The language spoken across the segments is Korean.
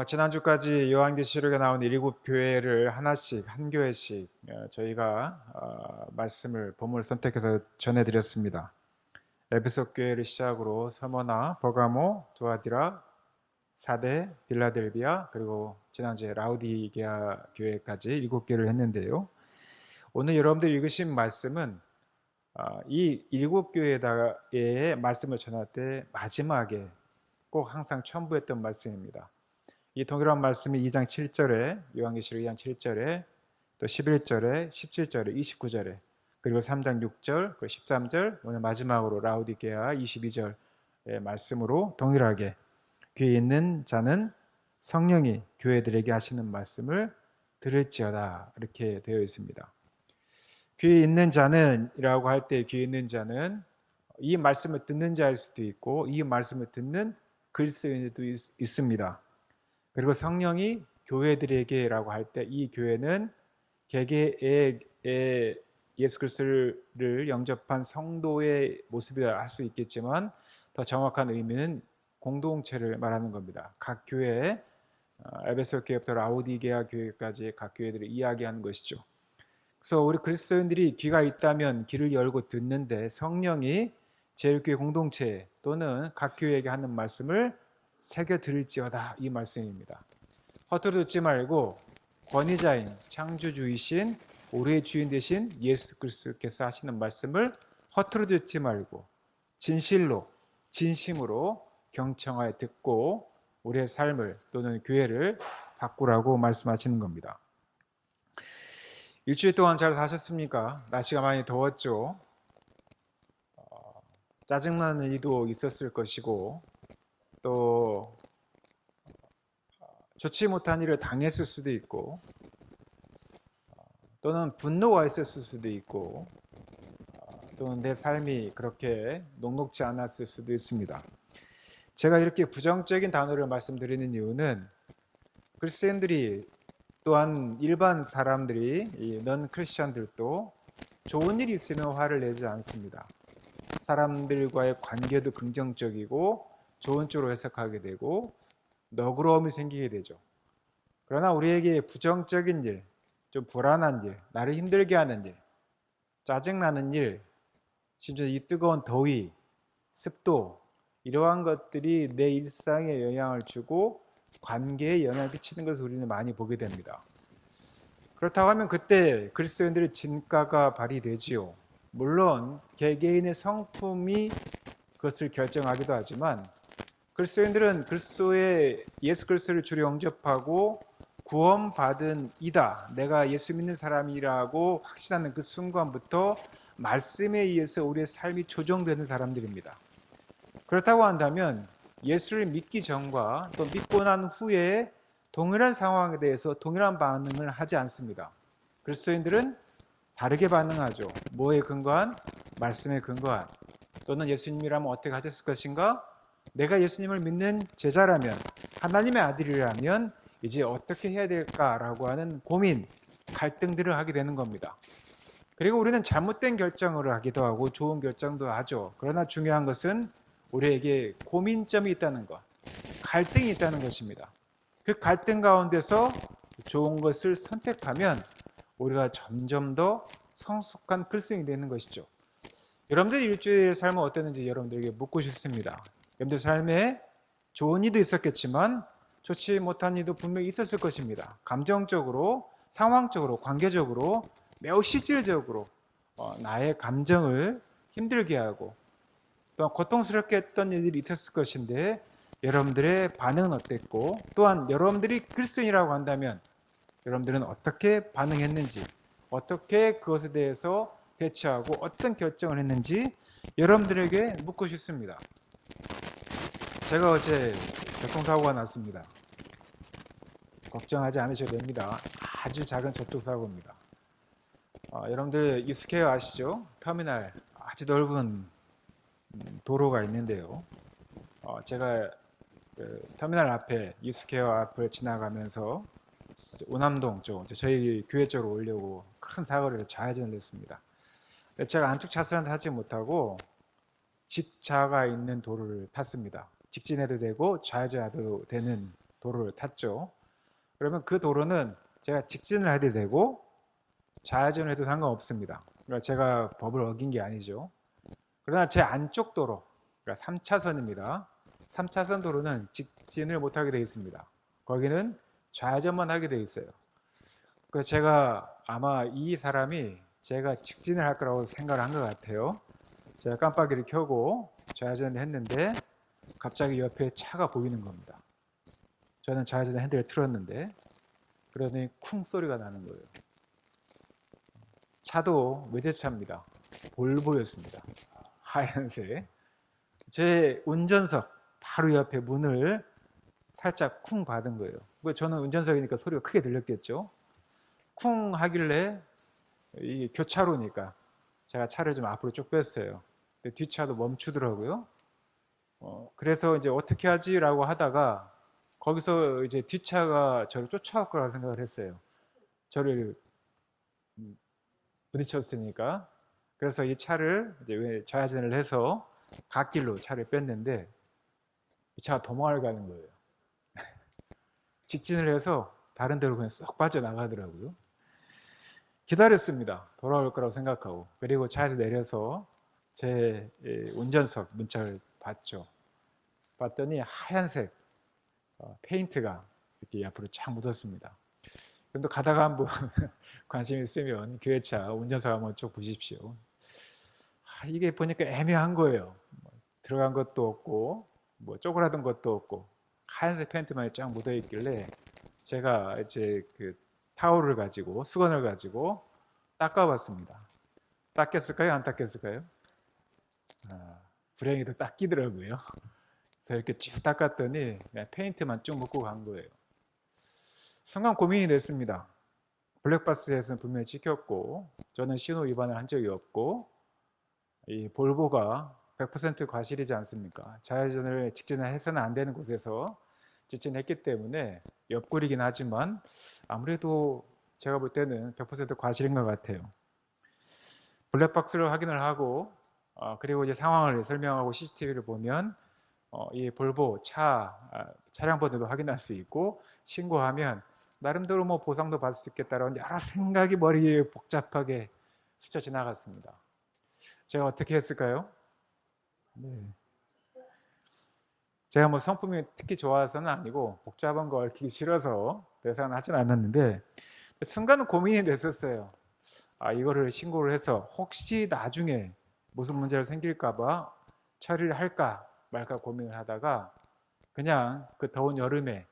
지난주까지 요한계시록에 나온 일곱 교회를 하나씩 한 교회씩 저희가 말씀을 본문을 선택해서 전해드렸습니다. 에베소 교회를 시작으로 서머나, 버가모, 두아디라, 사대, 빌라델비아 그리고 지난주에 라우디게아 교회까지 일곱 교회를 했는데요. 오늘 여러분들 읽으신 말씀은 이 일곱 교회의 말씀을 전할 때 마지막에 꼭 항상 첨부했던 말씀입니다. 이 동일한 말씀이 2장 7절에 요한계시록 2장 7절에 또 11절에 17절에 29절에 그리고 3장 6절 그리고 13절 오늘 마지막으로 라우디게아 22절의 말씀으로 동일하게 귀에 있는 자는 성령이 교회들에게 하시는 말씀을 들을지어다 이렇게 되어 있습니다. 귀에 있는 자는 이라고 할 때 귀에 있는 자는 이 말씀을 듣는 자일 수도 있고 이 말씀을 듣는 그리스도인도 있습니다. 그리고 성령이 교회들에게라고 할 때 이 교회는 개개의 예수 그리스도를 영접한 성도의 모습이라 할 수 있겠지만 더 정확한 의미는 공동체를 말하는 겁니다. 각 교회, 에베소 교회부터 라우디게아 교회까지 각 교회들을 이야기하는 것이죠. 그래서 우리 그리스도인들이 귀가 있다면 귀를 열고 듣는데 성령이 제일교회 공동체 또는 각 교회에게 하는 말씀을 새겨 들을지어다 이 말씀입니다. 허투루 듣지 말고 권위자인 창조주이신 우리의 주인 되신 예수 그리스도께서 하시는 말씀을 허투루 듣지 말고 진실로 진심으로 경청하여 듣고 우리의 삶을 또는 교회를 바꾸라고 말씀하시는 겁니다. 일주일 동안 잘 사셨습니까? 날씨가 많이 더웠죠. 짜증나는 일도 있었을 것이고 또 좋지 못한 일을 당했을 수도 있고 또는 분노가 있었을 수도 있고 또는 내 삶이 그렇게 녹록지 않았을 수도 있습니다. 제가 이렇게 부정적인 단어를 말씀드리는 이유는 그리스도인들이 또한 일반 사람들이 넌 크리스천들도 좋은 일이 있으면 화를 내지 않습니다. 사람들과의 관계도 긍정적이고 좋은 쪽으로 해석하게 되고 너그러움이 생기게 되죠. 그러나 우리에게 부정적인 일, 좀 불안한 일, 나를 힘들게 하는 일, 짜증나는 일, 심지어 이 뜨거운 더위, 습도 이러한 것들이 내 일상에 영향을 주고 관계에 영향을 끼치는 것을 우리는 많이 보게 됩니다. 그렇다고 하면 그때 그리스도인들의 진가가 발휘되지요. 물론 개개인의 성품이 그것을 결정하기도 하지만 그리스도인들은 그리스도의 예수 그리스도를 주로 영접하고 구원받은 이다, 내가 예수 믿는 사람이라고 확신하는 그 순간부터 말씀에 의해서 우리의 삶이 조정되는 사람들입니다. 그렇다고 한다면 예수를 믿기 전과 또 믿고 난 후에 동일한 상황에 대해서 동일한 반응을 하지 않습니다. 그리스도인들은 다르게 반응하죠. 뭐에 근거한? 말씀에 근거한. 또는 예수님이라면 어떻게 하셨을 것인가? 내가 예수님을 믿는 제자라면, 하나님의 아들이라면 이제 어떻게 해야 될까라고 하는 고민, 갈등들을 하게 되는 겁니다. 그리고 우리는 잘못된 결정을 하기도 하고 좋은 결정도 하죠. 그러나 중요한 것은 우리에게 고민점이 있다는 것, 갈등이 있다는 것입니다. 그 갈등 가운데서 좋은 것을 선택하면 우리가 점점 더 성숙한 그리스도인이 되는 것이죠. 여러분들 일주일 삶은 어땠는지 여러분들에게 묻고 싶습니다. 여러분들 삶에 좋은 일도 있었겠지만 좋지 못한 일도 분명히 있었을 것입니다. 감정적으로, 상황적으로, 관계적으로, 매우 실질적으로 나의 감정을 힘들게 하고 또 고통스럽게 했던 일들이 있었을 것인데 여러분들의 반응은 어땠고 또한 여러분들이 그리스도인이라고 한다면 여러분들은 어떻게 반응했는지 어떻게 그것에 대해서 대처하고 어떤 결정을 했는지 여러분들에게 묻고 싶습니다. 제가 어제 교통사고가 났습니다. 걱정하지 않으셔도 됩니다. 아주 작은 접촉사고입니다. 여러분들 유스케어 아시죠? 터미널 아주 넓은 도로가 있는데요. 제가 그 터미널 앞에 유스케어 앞을 지나가면서 오남동 쪽 저희 교회 쪽으로 오려고 큰 사고를 좌회전을 했습니다. 제가 안쪽 차선을 타지 못하고 직차가 있는 도로를 탔습니다. 직진해도 되고 좌회전해도 되는 도로를 탔죠. 그러면 그 도로는 제가 직진을 해도 되고 좌회전을 해도 상관없습니다. 그러니까 제가 법을 어긴 게 아니죠. 그러나 제 안쪽 도로, 그러니까 3차선입니다. 3차선 도로는 직진을 못하게 되어 있습니다. 거기는 좌회전만 하게 되어 있어요. 그래서 제가 아마 이 사람이 제가 직진을 할 거라고 생각을 한 것 같아요. 제가 깜빡이를 켜고 좌회전을 했는데 갑자기 옆에 차가 보이는 겁니다. 저는 좌회전 핸들을 틀었는데 그러더니 쿵 소리가 나는 거예요. 차도 외제차입니다. 볼보였습니다. 하얀색. 제 운전석 바로 옆에 문을 살짝 쿵 받은 거예요. 저는 운전석이니까 소리가 크게 들렸겠죠. 쿵 하길래 이 교차로니까 제가 차를 좀 앞으로 쭉 뺐어요. 근데 뒷차도 멈추더라고요. 그래서 이제 어떻게 하지라고 하다가 거기서 이제 뒷차가 저를 쫓아올 거라고 생각을 했어요. 저를 부딪혔으니까. 그래서 이 차를 이제 좌회전을 해서 갓길로 차를 뺐는데 이 차가 도망을 가는 거예요. 직진을 해서 다른 데로 그냥 쏙 빠져나가더라고요. 기다렸습니다. 돌아올 거라고 생각하고. 그리고 차에서 내려서 제 운전석 문짝을 봤죠. 봤더니 하얀색 페인트가 이렇게 앞으로 쫙 묻었습니다. 그런데 가다가 한번 관심 있으면 교회차 운전석 한번 쭉 보십시오. 이게 보니까 애매한 거예요. 들어간 것도 없고 뭐 쪼그라든 것도 없고 하얀색 페인트만 쫙 묻어 있길래 제가 이제 그 타올을 가지고 수건을 가지고 닦아봤습니다. 닦였을까요? 안 닦였을까요? 불행히도 닦이더라고요. 그래서 이렇게 쭉 닦았더니 그냥 페인트만 쭉 묻고 간 거예요. 순간 고민이 됐습니다. 블랙박스에서는 분명히 찍혔고 저는 신호 위반을 한 적이 없고 이 볼보가 100% 과실이지 않습니까? 좌회전을 직진을 해서는 안 되는 곳에서 직진했기 때문에 옆구리긴 하지만 아무래도 제가 볼 때는 100% 과실인 것 같아요. 블랙박스를 확인을 하고 그리고 이제 상황을 설명하고 CCTV를 보면 이 볼보 차량 번호도 확인할 수 있고 신고하면 나름대로 뭐 보상도 받을 수 있겠다라는 여러 생각이 머리에 복잡하게 스쳐 지나갔습니다. 제가 어떻게 했을까요? 네. 제가 뭐 성품이 특히 좋아서는 아니고 복잡한 거 얽히기 싫어서 대상은 하진 않았는데 순간은 고민이 됐었어요. 이거를 신고를 해서 혹시 나중에 무슨 문제가 생길까봐 처리를 할까 말까 고민을 하다가 그냥 그 더운 여름에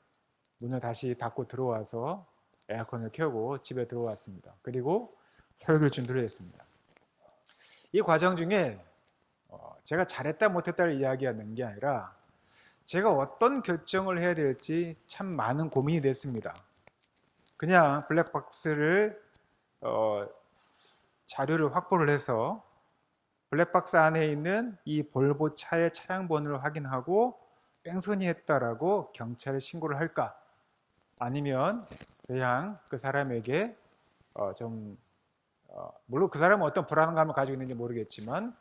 문을 다시 닫고 들어와서 에어컨을 켜고 집에 들어왔습니다. 그리고 설교를 준비를 했습니다. 이 과정 중에 제가 잘했다 못했다를 이야기하는 게 아니라 제가 어떤 결정을 해야 될지 참 많은 고민이 됐습니다. 그냥 블랙박스를 자료를 확보를 해서 블랙박스 안에 있는 이 볼보 차의 차량 번호를 확인하고 뺑소니 했다라고 경찰에 신고를 할까? 아니면 그냥 그 사람에게 물론 그 사람은 어떤 불안감을 가지고 있는지 모르겠지만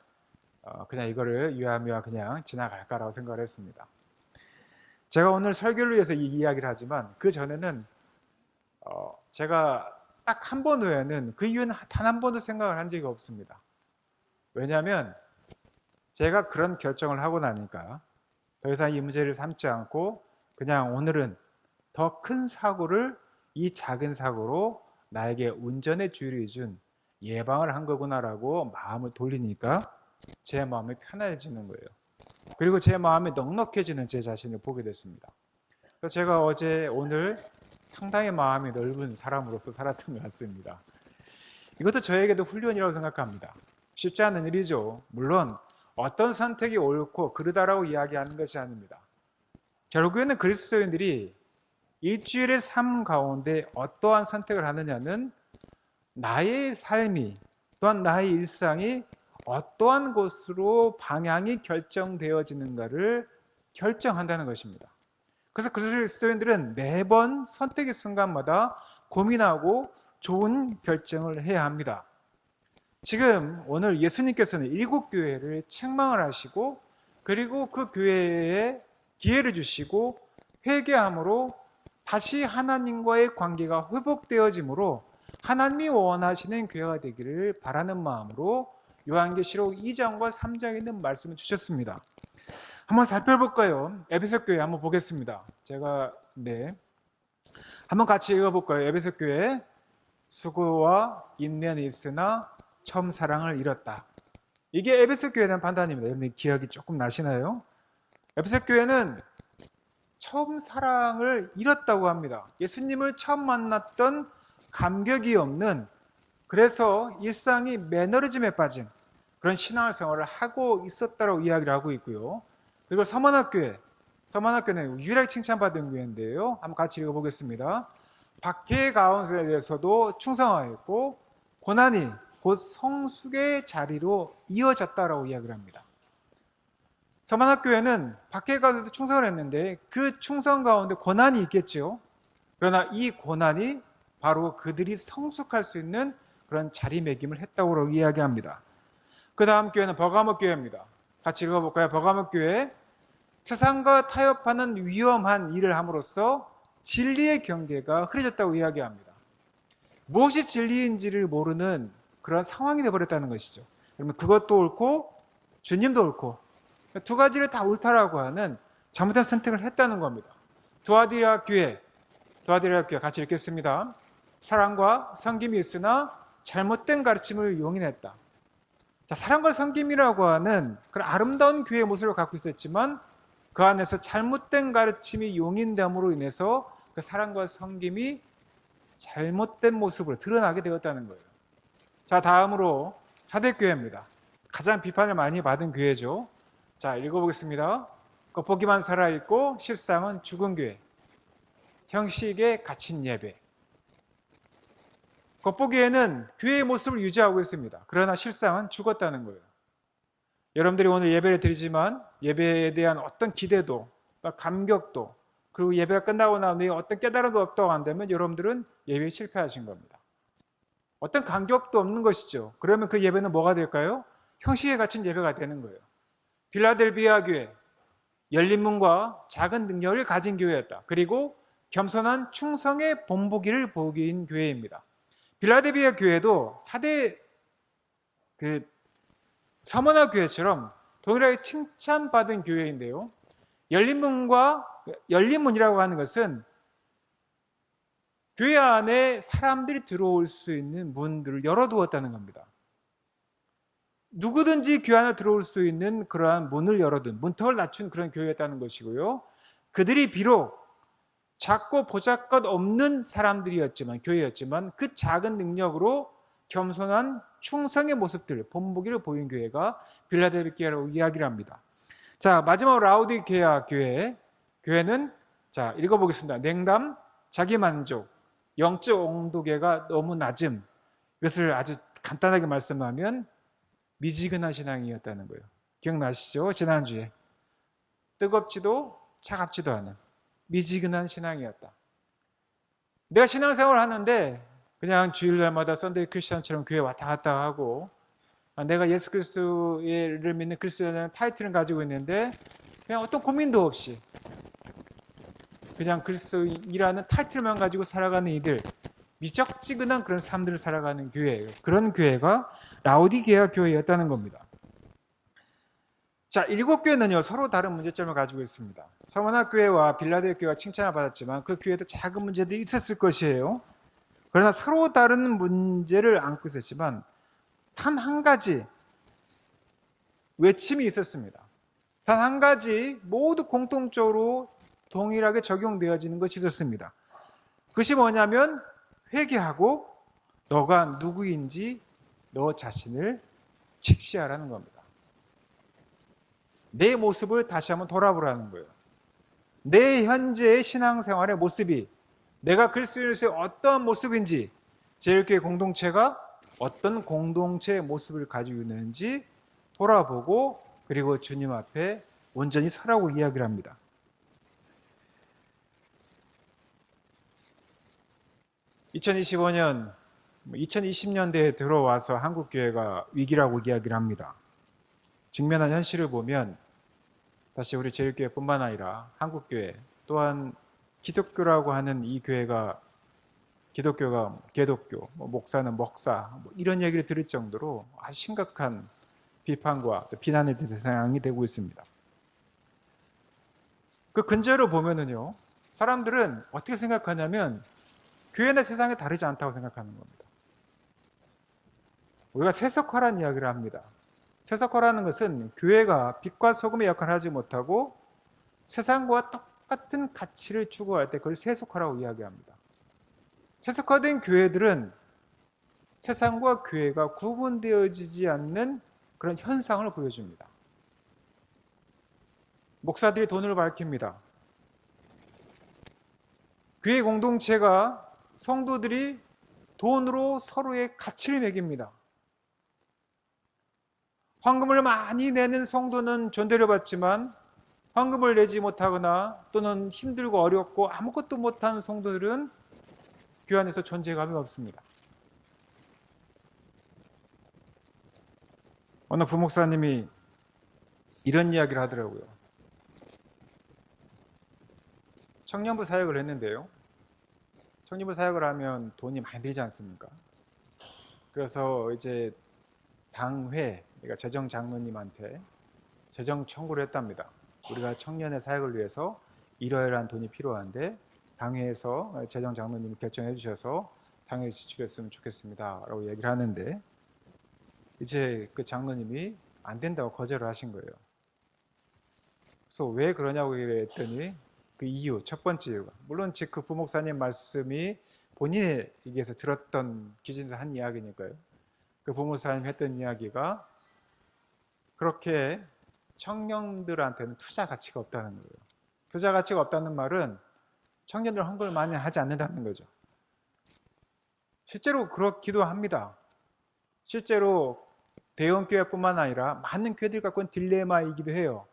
그냥 이거를 유야무야 그냥 지나갈까라고 생각을 했습니다. 제가 오늘 설교를 위해서 이 이야기를 하지만 그 전에는 제가 딱 한 번 외에는 그 이유는 단 한 번도 생각을 한 적이 없습니다. 왜냐하면 제가 그런 결정을 하고 나니까 더 이상 이 문제를 삼지 않고 그냥 오늘은 더 큰 사고를 이 작은 사고로 나에게 운전의 주의를 준 예방을 한 거구나라고 마음을 돌리니까 제 마음이 편해지는 거예요. 그리고 제 마음이 넉넉해지는 제 자신을 보게 됐습니다. 그래서 제가 오늘 상당히 마음이 넓은 사람으로서 살았던 것 같습니다. 이것도 저에게도 훈련이라고 생각합니다. 쉽지 않은 일이죠. 물론 어떤 선택이 옳고 그르다라고 이야기하는 것이 아닙니다. 결국에는 그리스도인들이 일주일의 삶 가운데 어떠한 선택을 하느냐는 나의 삶이 또한 나의 일상이 어떠한 것으로 방향이 결정되어지는가를 결정한다는 것입니다. 그래서 그리스도인들은 매번 선택의 순간마다 고민하고 좋은 결정을 해야 합니다. 지금 오늘 예수님께서는 7교회를 책망을 하시고 그리고 그 교회에 기회를 주시고 회개함으로 다시 하나님과의 관계가 회복되어지므로 하나님이 원하시는 교회가 되기를 바라는 마음으로 요한계시록 2장과 3장에 있는 말씀을 주셨습니다. 한번 살펴볼까요? 에베소 교회 한번 보겠습니다. 한번 같이 읽어볼까요? 에베소 교회, 수고와 인내는 있으나 처음 사랑을 잃었다. 이게 에베소 교회에 대한 판단입니다. 여러분 기억이 조금 나시나요? 에베소 교회는 처음 사랑을 잃었다고 합니다. 예수님을 처음 만났던 감격이 없는, 그래서 일상이 매너리즘에 빠진 그런 신앙생활을 하고 있었다고 이야기를 하고 있고요. 그리고 서만학교는 유일하게 칭찬받은 교회인데요. 한번 같이 읽어보겠습니다. 박해의 가운데에서도 충성하였고 고난이 곧 성숙의 자리로 이어졌다라고 이야기를 합니다. 서만학교회는 박해 가운데도 충성을 했는데 그 충성 가운데 고난이 있겠죠. 그러나 이 고난이 바로 그들이 성숙할 수 있는 그런 자리매김을 했다고 이야기합니다. 그 다음 교회는 버가모 교회입니다. 같이 읽어볼까요? 버가모 교회, 세상과 타협하는 위험한 일을 함으로써 진리의 경계가 흐려졌다고 이야기합니다. 무엇이 진리인지를 모르는 그런 상황이 되어버렸다는 것이죠. 그러면 그것도 옳고 주님도 옳고 두 가지를 다 옳다라고 하는 잘못된 선택을 했다는 겁니다. 두아디라 교회 같이 읽겠습니다. 사랑과 섬김이 있으나 잘못된 가르침을 용인했다. 자, 사랑과 섬김이라고 하는 그런 아름다운 교회의 모습을 갖고 있었지만 그 안에서 잘못된 가르침이 용인됨으로 인해서 그 사랑과 섬김이 잘못된 모습으로 드러나게 되었다는 거예요. 자, 다음으로 사대교회입니다. 가장 비판을 많이 받은 교회죠. 자, 읽어보겠습니다. 겉보기만 살아있고 실상은 죽은 교회, 형식에 갇힌 예배. 겉보기에는 교회의 모습을 유지하고 있습니다. 그러나 실상은 죽었다는 거예요. 여러분들이 오늘 예배를 드리지만 예배에 대한 어떤 기대도, 감격도, 그리고 예배가 끝나고 난 후에 어떤 깨달음도 없다고 한다면 여러분들은 예배에 실패하신 겁니다. 어떤 감격도 없는 것이죠. 그러면 그 예배는 뭐가 될까요? 형식에 갇힌 예배가 되는 거예요. 빌라델비아 교회, 열린 문과 작은 능력을 가진 교회였다. 그리고 겸손한 충성의 본보기를 보인 교회입니다. 빌라델비아 교회도 4대 서머나 교회처럼 동일하게 칭찬받은 교회인데요. 열린문이라고 하는 것은 교회 안에 사람들이 들어올 수 있는 문들을 열어두었다는 겁니다. 누구든지 교회 안에 들어올 수 있는 그러한 문을 열어둔, 문턱을 낮춘 그런 교회였다는 것이고요. 그들이 비록 작고 보잘것 없는 사람들이었지만, 교회였지만 그 작은 능력으로 겸손한 충성의 모습들, 본보기를 보인 교회가 빌라델비아라고 이야기를 합니다. 자, 마지막으로 라오디게아 교회는 자, 읽어보겠습니다. 냉담, 자기만족, 영적 온도계가 너무 낮음. 이것을 아주 간단하게 말씀하면 미지근한 신앙이었다는 거예요. 기억나시죠? 지난주에 뜨겁지도 차갑지도 않은 미지근한 신앙이었다. 내가 신앙생활을 하는데 그냥 주일날마다 썬데이 크리스천처럼 교회 왔다 갔다 하고 내가 예수 그리스도를 믿는 그리스도라는 타이틀을 가지고 있는데 그냥 어떤 고민도 없이 그냥 그리스도인이라는 타이틀만 가지고 살아가는 이들, 미적지근한 그런 삶들을 살아가는 교회예요. 그런 교회가 라오디게아 교회였다는 겁니다. 자, 7교회는요 서로 다른 문제점을 가지고 있습니다. 서머나 교회와 빌라델 교회가 칭찬을 받았지만 그 교회도 작은 문제들이 있었을 것이에요. 그러나 서로 다른 문제를 안고 있었지만 단 한 가지 외침이 있었습니다. 단 한 가지 모두 공통적으로 동일하게 적용되어지는 것이 있었습니다. 그것이 뭐냐면 회개하고 너가 누구인지 너 자신을 직시하라는 겁니다. 내 모습을 다시 한번 돌아보라는 거예요. 내 현재의 신앙생활의 모습이 내가 그리스도인으로서의 어떠한 모습인지, 제일교회 공동체가 어떤 공동체의 모습을 가지고 있는지 돌아보고 그리고 주님 앞에 온전히 서라고 이야기를 합니다. (2025년) 2020년대에 들어와서 한국교회가 위기라고 이야기를 합니다. 직면한 현실을 보면 다시 우리 제일교회뿐만 아니라 한국교회 또한 기독교라고 하는 이 교회가 기독교가 개독교, 목사는 목사 이런 얘기를 들을 정도로 아주 심각한 비판과 또 비난의 대상이 되고 있습니다. 그 근저로 보면은요, 사람들은 어떻게 생각하냐면 교회나 세상이 다르지 않다고 생각하는 겁니다. 우리가 세속화라는 이야기를 합니다. 세속화라는 것은 교회가 빛과 소금의 역할을 하지 못하고 세상과 똑같은 가치를 추구할 때 그걸 세속화라고 이야기합니다. 세속화된 교회들은 세상과 교회가 구분되어지지 않는 그런 현상을 보여줍니다. 목사들이 돈을 밝힙니다. 교회 공동체가 성도들이 돈으로 서로의 가치를 매깁니다. 헌금을 많이 내는 성도는 존대를 받지만 헌금을 내지 못하거나 또는 힘들고 어렵고 아무것도 못하는 성도들은 교회 안에서 존재감이 없습니다. 어느 부목사님이 이런 이야기를 하더라고요. 청년부 사역을 했는데요. 청년부 사역을 하면 돈이 많이 들지 않습니까? 그래서 이제 당회, 그러니까 재정 장로님한테 재정 청구를 했답니다. 우리가 청년의 사역을 위해서 이러이러한 돈이 필요한데 당회에서 재정 장로님이 결정해 주셔서 당회에 지출했으면 좋겠습니다 라고 얘기를 하는데 이제 그 장로님이 안 된다고 거절을 하신 거예요. 그래서 왜 그러냐고 했더니 그 이유, 첫 번째 이유가 물론 그 부목사님 말씀이 본인에게서 들었던 기준에서 한 이야기니까요. 그 부목사님 했던 이야기가 그렇게 청년들한테는 투자 가치가 없다는 거예요. 투자 가치가 없다는 말은 청년들 헌금을 많이 하지 않는다는 거죠. 실제로 그렇기도 합니다. 실제로 대형교회뿐만 아니라 많은 교회들이 갖고 있는 딜레마이기도 해요.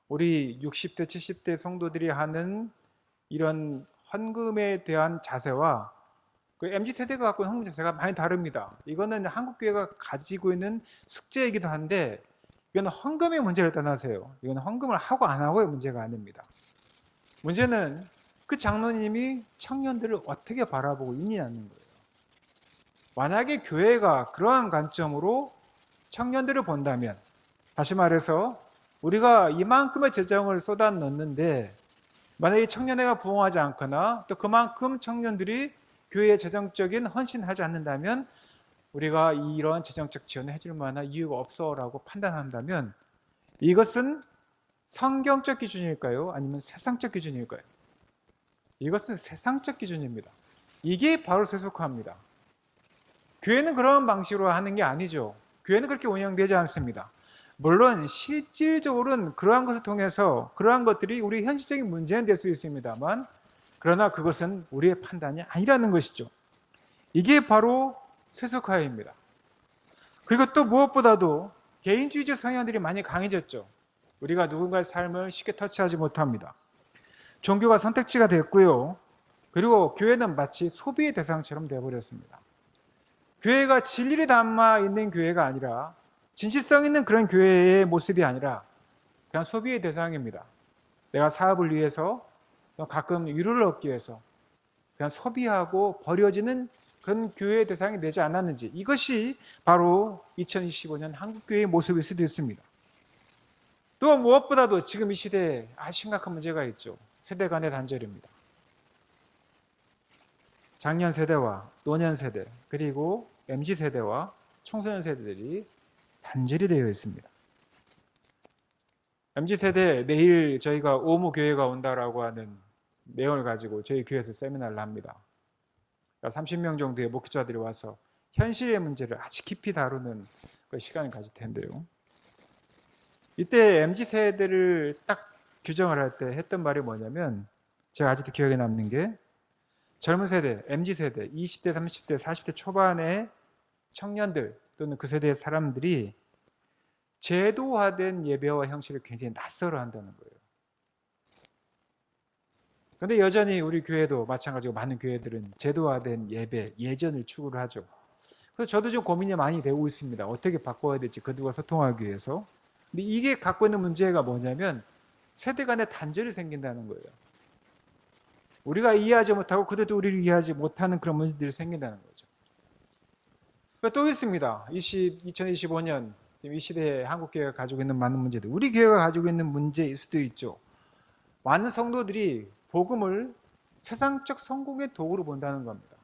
우리 60대, 70대 성도들이 하는 이런 헌금에 대한 자세와 그 MZ세대가 갖고 있는 헌금 자세가 많이 다릅니다. 이거는 한국교회가 가지고 있는 숙제이기도 한데 이건 헌금의 문제를 떠나세요. 이건 헌금을 하고 안 하고의 문제가 아닙니다. 문제는 그 장로님이 청년들을 어떻게 바라보고 있냐는 거예요. 만약에 교회가 그러한 관점으로 청년들을 본다면, 다시 말해서 우리가 이만큼의 재정을 쏟아 넣는데 만약에 청년회가 부흥하지 않거나 또 그만큼 청년들이 교회에 재정적인 헌신하지 않는다면 우리가 이런 재정적 지원을 해줄 만한 이유가 없어라고 판단한다면 이것은 성경적 기준일까요? 아니면 세상적 기준일까요? 이것은 세상적 기준입니다. 이게 바로 세속화입니다. 교회는 그런 방식으로 하는 게 아니죠. 교회는 그렇게 운영되지 않습니다. 물론 실질적으로는 그러한 것을 통해서 그러한 것들이 우리 현실적인 문제는 될 수 있습니다만 그러나 그것은 우리의 판단이 아니라는 것이죠. 이게 바로 세속화입니다. 그리고 또 무엇보다도 개인주의적 성향들이 많이 강해졌죠. 우리가 누군가의 삶을 쉽게 터치하지 못합니다. 종교가 선택지가 됐고요. 그리고 교회는 마치 소비의 대상처럼 되어버렸습니다. 교회가 진리를 담아 있는 교회가 아니라 진실성 있는 그런 교회의 모습이 아니라 그냥 소비의 대상입니다. 내가 사업을 위해서 가끔 위로를 얻기 위해서 그냥 소비하고 버려지는 그런 교회의 대상이 되지 않았는지 이것이 바로 2025년 한국교회의 모습일 수도 있습니다. 또 무엇보다도 지금 이 시대에 아주 심각한 문제가 있죠. 세대 간의 단절입니다. 장년 세대와 노년 세대 그리고 MZ세대와 청소년 세대들이 단절이 되어 있습니다. MZ세대 내일 저희가 오무 교회가 온다라고 하는 내용을 가지고 저희 교회에서 세미나를 합니다. 30명 정도의 목회자들이 와서 현실의 문제를 아주 깊이 다루는 그 시간을 가질 텐데요. 이때 MZ세대를 딱 규정을 할 때 했던 말이 뭐냐면 제가 아직도 기억에 남는 게 젊은 세대, MZ세대, 20대, 30대, 40대 초반의 청년들 또는 그 세대의 사람들이 제도화된 예배와 형식을 굉장히 낯설어 한다는 거예요. 그런데 여전히 우리 교회도 마찬가지고 많은 교회들은 제도화된 예배, 예전을 추구를 하죠. 그래서 저도 좀 고민이 많이 되고 있습니다. 어떻게 바꿔야 될지 그들과 소통하기 위해서. 근데 이게 갖고 있는 문제가 뭐냐면 세대 간의 단절이 생긴다는 거예요. 우리가 이해하지 못하고 그들도 우리를 이해하지 못하는 그런 문제들이 생긴다는 거죠. 또 있습니다. 2025년 이 시대에 한국교회가 가지고 있는 많은 문제들, 우리 교회가 가지고 있는 문제일 수도 있죠. 많은 성도들이 복음을 세상적 성공의 도구로 본다는 겁니다.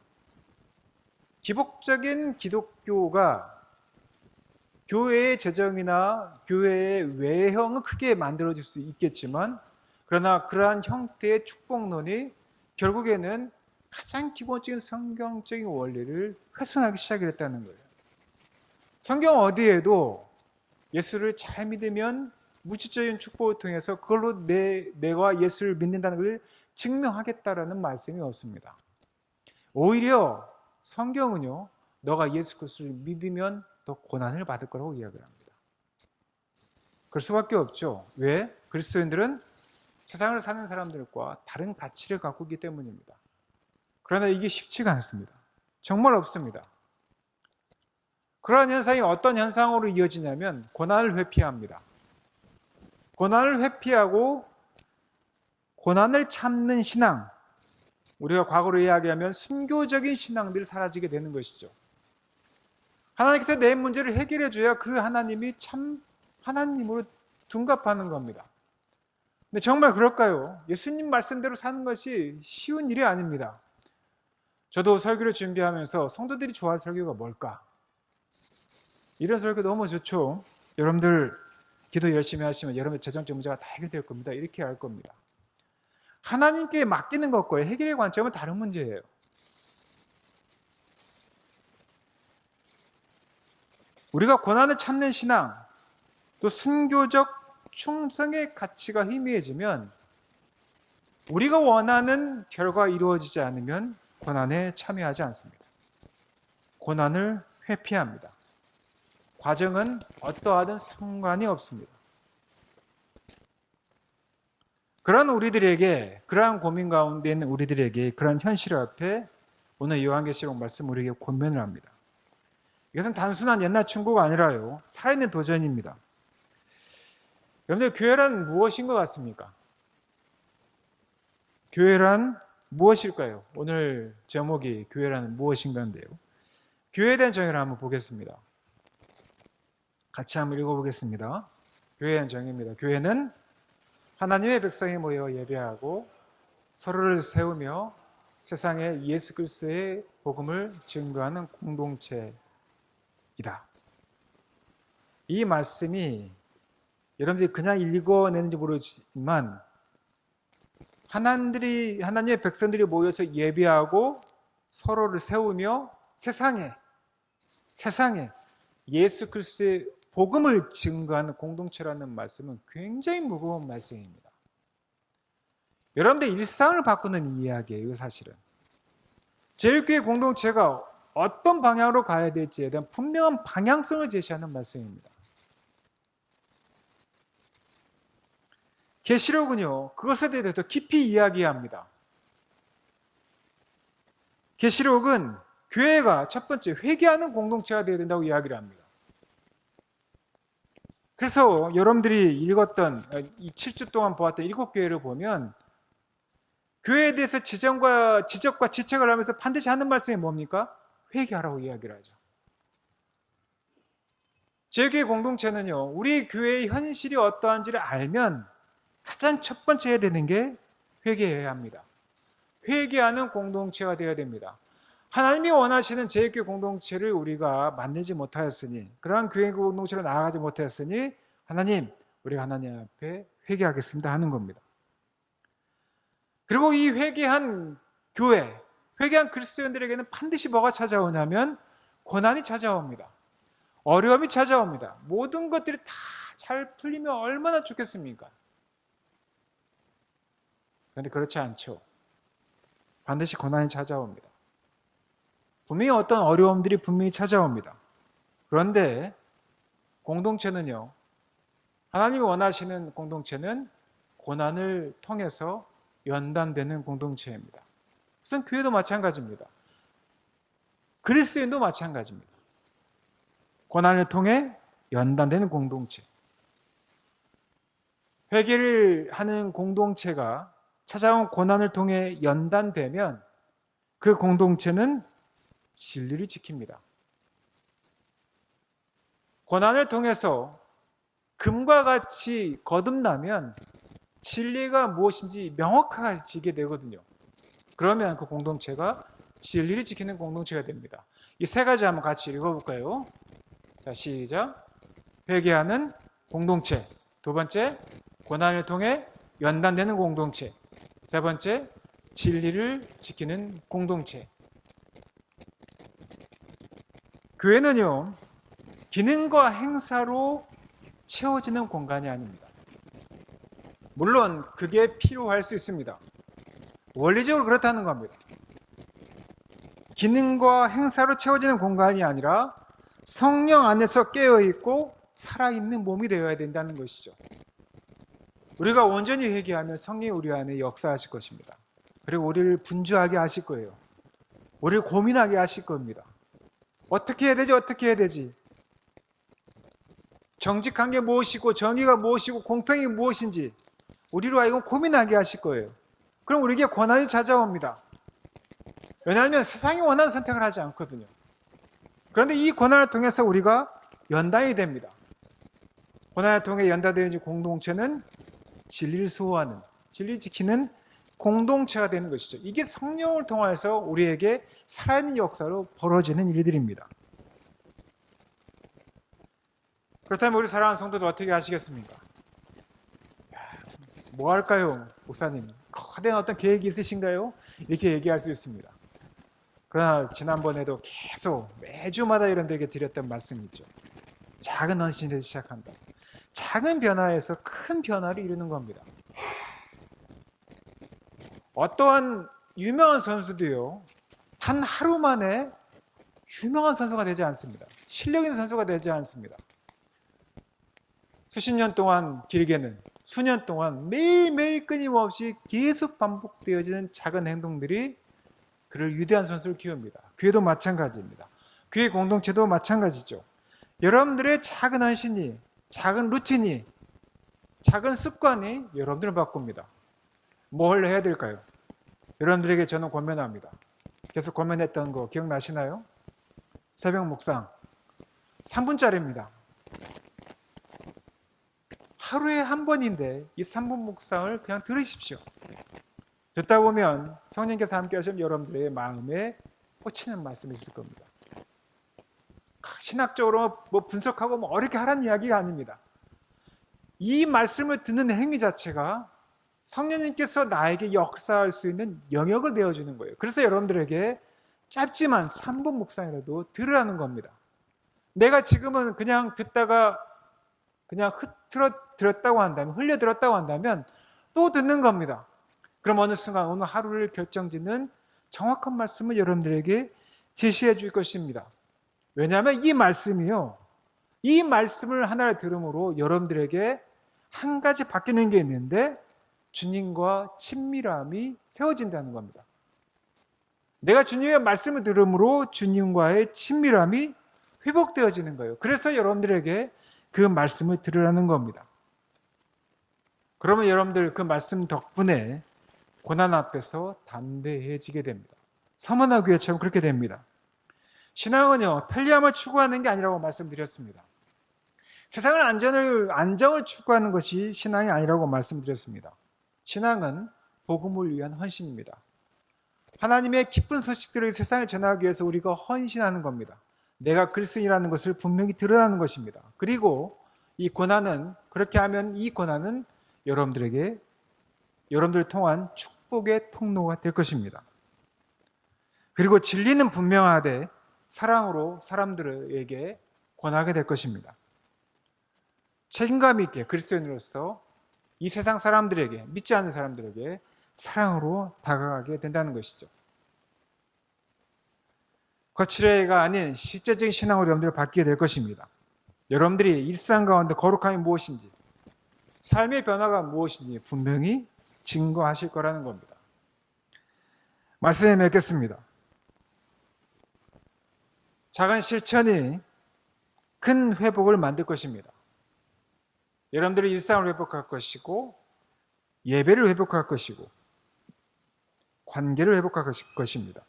기복적인 기독교가 교회의 재정이나 교회의 외형은 크게 만들어질 수 있겠지만, 그러나 그러한 형태의 축복론이 결국에는 가장 기본적인 성경적인 원리를 훼손하기 시작했다는 거예요. 성경 어디에도 예수를 잘 믿으면 물질적인 축복을 통해서 그걸로 내가 예수를 믿는다는 걸 증명하겠다라는 말씀이 없습니다. 오히려 성경은요, 너가 예수 그리스도를 믿으면 더 고난을 받을 거라고 이야기를 합니다. 그럴 수밖에 없죠. 왜? 그리스도인들은 세상을 사는 사람들과 다른 가치를 갖고 있기 때문입니다. 그러나 이게 쉽지가 않습니다. 정말 없습니다. 그러한 현상이 어떤 현상으로 이어지냐면 고난을 회피합니다. 고난을 회피하고 고난을 참는 신앙, 우리가 과거로 이야기하면 순교적인 신앙들이 사라지게 되는 것이죠. 하나님께서 내 문제를 해결해 줘야 그 하나님이 참 하나님으로 둔갑하는 겁니다. 근데 정말 그럴까요? 예수님 말씀대로 사는 것이 쉬운 일이 아닙니다. 저도 설교를 준비하면서 성도들이 좋아할 설교가 뭘까? 이런 설교 너무 좋죠. 여러분들 기도 열심히 하시면 여러분의 재정적 문제가 다 해결될 겁니다. 이렇게 할 겁니다. 하나님께 맡기는 것과의 해결의 관점은 다른 문제예요. 우리가 고난을 참는 신앙, 또 순교적 충성의 가치가 희미해지면 우리가 원하는 결과가 이루어지지 않으면 고난에 참여하지 않습니다. 고난을 회피합니다. 과정은 어떠하든 상관이 없습니다. 그런 우리들에게, 그러한 고민 가운데 있는 우리들에게 그런 현실 앞에 오늘 요한계시록 말씀 우리에게 권면을 합니다. 이것은 단순한 옛날 충고가 아니라요, 살아있는 도전입니다. 여러분들, 교회란 무엇인 것 같습니까? 교회란 무엇일까요? 오늘 제목이 교회란 무엇인가인데요. 교회에 대한 정의를 한번 보겠습니다. 같이 한번 읽어보겠습니다. 교회에 대한 정의입니다. 교회는 하나님의 백성이 모여 예배하고 서로를 세우며 세상에 예수 그리스도의 복음을 증거하는 공동체이다. 이 말씀이 여러분들이 그냥 읽어내는지 모르지만 하나님의 백성들이 모여서 예배하고 서로를 세우며 세상에 예수 그리스도의 복음을 증거하는 공동체라는 말씀은 굉장히 무거운 말씀입니다. 여러분들 일상을 바꾸는 이야기예요, 사실은. 제일교회 공동체가 어떤 방향으로 가야 될지에 대한 분명한 방향성을 제시하는 말씀입니다. 계시록은요, 그것에 대해서 깊이 이야기합니다. 계시록은 교회가 첫 번째 회개하는 공동체가 되어야 된다고 이야기를 합니다. 그래서 여러분들이 읽었던 이 7주 동안 보았던 7교회를 보면 교회에 대해서 지적과 지책을 하면서 반드시 하는 말씀이 뭡니까? 회개하라고 이야기를 하죠. 제교회 공동체는요, 우리 교회의 현실이 어떠한지를 알면 가장 첫 번째 해야 되는 게 회개해야 합니다. 회개하는 공동체가 되어야 됩니다. 하나님이 원하시는 제교회 공동체를 우리가 만들지 못하였으니, 그러한 교회 공동체로 나아가지 못하였으니 하나님, 우리가 하나님 앞에 회개하겠습니다 하는 겁니다. 그리고 이 회개한 교회, 회개한 그리스도인들에게는 반드시 뭐가 찾아오냐면 고난이 찾아옵니다. 어려움이 찾아옵니다. 모든 것들이 다 잘 풀리면 얼마나 좋겠습니까? 그런데 그렇지 않죠. 반드시 고난이 찾아옵니다. 분명히 어떤 어려움들이 분명히 찾아옵니다. 그런데 공동체는요, 하나님이 원하시는 공동체는 고난을 통해서 연단되는 공동체입니다. 그것은 교회도 마찬가지입니다. 그리스도인도 마찬가지입니다. 고난을 통해 연단되는 공동체. 회개를 하는 공동체가 찾아온 고난을 통해 연단되면 그 공동체는 진리를 지킵니다. 고난을 통해서 금과 같이 거듭나면 진리가 무엇인지 명확해지게 되거든요. 그러면 그 공동체가 진리를 지키는 공동체가 됩니다. 이 세 가지 한번 같이 읽어볼까요? 자, 시작. 회개하는 공동체. 두 번째, 고난을 통해 연단되는 공동체. 세 번째, 진리를 지키는 공동체. 교회는요, 기능과 행사로 채워지는 공간이 아닙니다. 물론 그게 필요할 수 있습니다. 원리적으로 그렇다는 겁니다. 기능과 행사로 채워지는 공간이 아니라 성령 안에서 깨어있고 살아있는 몸이 되어야 된다는 것이죠. 우리가 온전히 회개하면 성령이 우리 안에 역사하실 것입니다. 그리고 우리를 분주하게 하실 거예요. 우리를 고민하게 하실 겁니다. 어떻게 해야 되지? 어떻게 해야 되지? 정직한 게 무엇이고 정의가 무엇이고 공평이 무엇인지 우리로 하여금 고민하게 하실 거예요. 그럼 우리에게 고난이 찾아옵니다. 왜냐하면 세상이 원하는 선택을 하지 않거든요. 그런데 이 고난을 통해서 우리가 연단이 됩니다. 고난을 통해 연단되는 공동체는 진리를 수호하는, 진리 지키는 공동체가 되는 것이죠. 이게 성령을 통해서 우리에게 살아있는 역사로 벌어지는 일들입니다. 그렇다면 우리 사랑하는 성도들 어떻게 하시겠습니까? 뭐 할까요, 목사님? 거대한 어떤 계획이 있으신가요? 이렇게 얘기할 수 있습니다. 그러나 지난번에도 계속 매주마다 여러분들에게 드렸던 말씀이 있죠. 작은 헌신에서 시작한다. 작은 변화에서 큰 변화를 이루는 겁니다. 어떠한 유명한 선수도요, 단 하루 만에 유명한 선수가 되지 않습니다. 실력 있는 선수가 되지 않습니다. 수십 년 동안, 길게는 수년 동안 매일매일 끊임없이 계속 반복되어지는 작은 행동들이 그를 위대한 선수를 키웁니다. 교회도 마찬가지입니다. 교회 공동체도 마찬가지죠. 여러분들의 작은 헌신이, 작은 루틴이, 작은 습관이 여러분들을 바꿉니다. 뭘 해야 될까요? 여러분들에게 저는 권면합니다. 계속 권면했던 거 기억나시나요? 새벽 묵상 3분짜리입니다. 하루에 한 번인데 이 3분 묵상을 그냥 들으십시오. 듣다 보면 성령께서 함께 하시면 여러분들의 마음에 꽂히는 말씀이 있을 겁니다. 신학적으로 뭐 분석하고 뭐 어렵게 하라는 이야기가 아닙니다. 이 말씀을 듣는 행위 자체가 성령님께서 나에게 역사할 수 있는 영역을 내어주는 거예요. 그래서 여러분들에게 짧지만 3분 묵상이라도 들으라는 겁니다. 내가 지금은 그냥 듣다가 그냥 들었다고 한다면, 흘려들었다고 한다면 또 듣는 겁니다. 그럼 어느 순간 오늘 하루를 결정짓는 정확한 말씀을 여러분들에게 제시해 줄 것입니다. 왜냐하면 이 말씀이요, 이 말씀을 하나를 들음으로 여러분들에게 한 가지 바뀌는 게 있는데 주님과 친밀함이 세워진다는 겁니다. 내가 주님의 말씀을 들음으로 주님과의 친밀함이 회복되어지는 거예요. 그래서 여러분들에게 그 말씀을 들으라는 겁니다. 그러면 여러분들 그 말씀 덕분에 고난 앞에서 담대해지게 됩니다. 서머나 교회처럼 그렇게 됩니다. 신앙은요, 편리함을 추구하는 게 아니라고 말씀드렸습니다. 세상을 안정을 추구하는 것이 신앙이 아니라고 말씀드렸습니다. 신앙은 복음을 위한 헌신입니다. 하나님의 기쁜 소식들을 세상에 전하기 위해서 우리가 헌신하는 겁니다. 내가 그리스도인이라는 것을 분명히 드러나는 것입니다. 그리고 이 고난은, 그렇게 하면 이 고난은 여러분들을 통한 축복의 통로가 될 것입니다. 그리고 진리는 분명하되 사랑으로 사람들에게 권하게 될 것입니다. 책임감 있게 그리스도인으로서 이 세상 사람들에게, 믿지 않는 사람들에게 사랑으로 다가가게 된다는 것이죠. 거칠애가 아닌 실제적인 신앙으로 여러분들을 바뀌게 될 것입니다. 여러분들이 일상 가운데 거룩함이 무엇인지, 삶의 변화가 무엇인지 분명히 증거하실 거라는 겁니다. 말씀에 맺겠습니다. 작은 실천이 큰 회복을 만들 것입니다. 여러분들의 일상을 회복할 것이고, 예배를 회복할 것이고, 관계를 회복할 것입니다.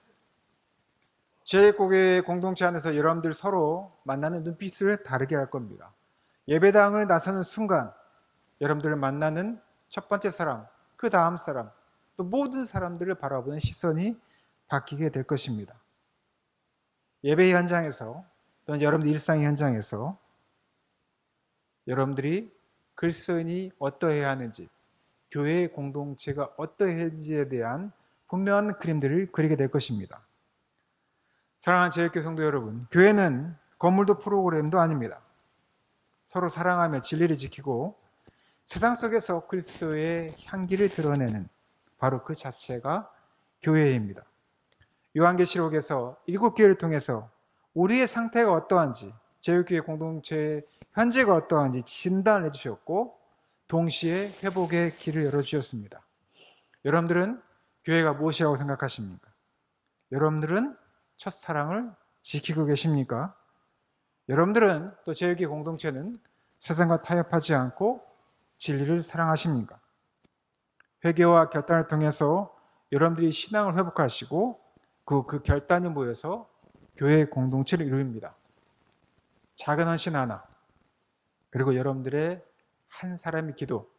제일교회 공동체 안에서 여러분들 서로 만나는 눈빛을 다르게 할 겁니다. 예배당을 나서는 순간 여러분들을 만나는 첫 번째 사람, 그 다음 사람, 또 모든 사람들을 바라보는 시선이 바뀌게 될 것입니다. 예배 현장에서 또는 여러분들 일상 현장에서 여러분들이 그리스도인이 어떠해야 하는지, 교회 공동체가 어떠해야 하는지에 대한 분명한 그림들을 그리게 될 것입니다. 사랑하는 제일교회 성도 여러분, 교회는 건물도 프로그램도 아닙니다. 서로 사랑하며 진리를 지키고 세상 속에서 그리스도의 향기를 드러내는 바로 그 자체가 교회입니다. 요한계시록에서 7교회를 통해서 우리의 상태가 어떠한지, 제일교회 공동체의 현재가 어떠한지 진단을 해주셨고 동시에 회복의 길을 열어주셨습니다. 여러분들은 교회가 무엇이라고 생각하십니까? 여러분들은 첫사랑을 지키고 계십니까? 여러분들은 또 제일교회 공동체는 세상과 타협하지 않고 진리를 사랑하십니까? 회개와 결단을 통해서 여러분들이 신앙을 회복하시고 그 결단이 모여서 교회 공동체를 이룹니다. 작은 헌신 하나, 그리고 여러분들의 한 사람의 기도,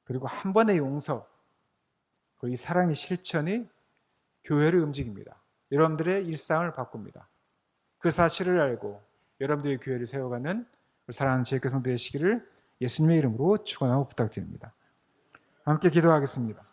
그리고 한 번의 용서, 그리고 이 사랑의 실천이 교회를 움직입니다. 여러분들의 일상을 바꿉니다. 그 사실을 알고 여러분들의 교회를 세워가는 사랑하는 제일교회 성도 되시기를 예수님의 이름으로 축원하고 부탁드립니다. 함께 기도하겠습니다.